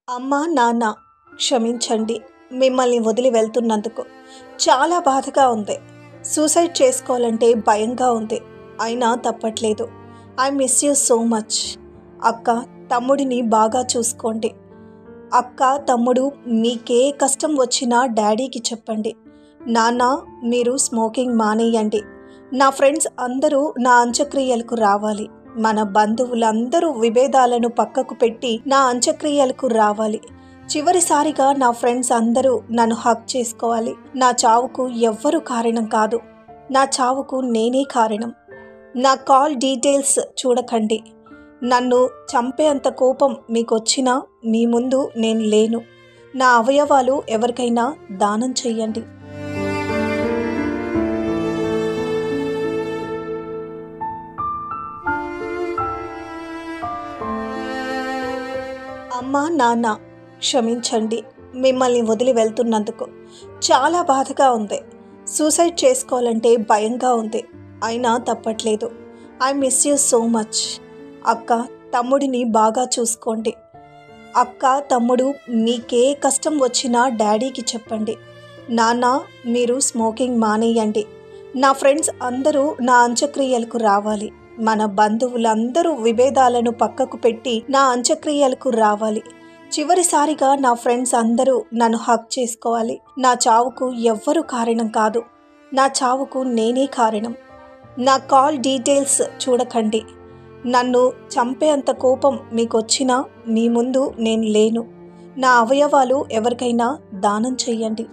అమ్మా, నాన్న క్షమించండి. మిమ్మల్ని వదిలి వెళ్తున్నందుకు చాలా బాధగా ఉంది. సూసైడ్ చేసుకోవాలంటే భయంగా ఉంది. అయినా తప్పట్లేదు. I miss you so much. అక్క, తమ్ముడిని బాగా చూసుకోండి. అక్క, తమ్ముడు మీకే కష్టం వచ్చినా డాడీకి చెప్పండి. నాన్న, మీరు స్మోకింగ్ మానేయండి. నా ఫ్రెండ్స్ అందరూ నా అంత్యక్రియలకు రావాలి. మన బంధువులందరూ విభేదాలను పక్కకు పెట్టి నా అంత్యక్రియలకు రావాలి. చివరిసారిగా నా ఫ్రెండ్స్ అందరూ నన్ను హక్ చేసుకోవాలి. నా చావుకు ఎవ్వరూ కారణం కాదు. నా చావుకు నేనే కారణం. నా కాల్ డీటెయిల్స్ చూడకండి. నన్ను చంపేంత కోపం మీకొచ్చినా మీ ముందు నేను లేను. నా అవయవాలు ఎవరికైనా దానం చెయ్యండి. అమ్మా, నాన్న క్షమించండి. మిమ్మల్ని వదిలి వెళ్తున్నందుకు చాలా బాధగా ఉంది. సూసైడ్ చేసుకోవాలంటే భయంగా ఉంది. అయినా తప్పట్లేదు. I miss you so much. అక్క, తమ్ముడిని బాగా చూసుకోండి. అక్క, తమ్ముడు మీకే కష్టం వచ్చినా డాడీకి చెప్పండి. నాన్న, మీరు స్మోకింగ్ మానేయండి. నా ఫ్రెండ్స్ అందరూ నా అంత్యక్రియలకు రావాలి. మన బంధువులందరూ విభేదాలను పక్కకు పెట్టి నా అంత్యక్రియలకు రావాలి. చివరిసారిగా నా ఫ్రెండ్స్ అందరూ నన్ను హక్ చేసుకోవాలి. నా చావుకు ఎవ్వరూ కారణం కాదు. నా చావుకు నేనే కారణం. నా కాల్ డీటెయిల్స్ చూడకండి. నన్ను చంపేంత కోపం మీకొచ్చినా మీ ముందు నేను లేను. నా అవయవాలు ఎవరికైనా దానం చెయ్యండి.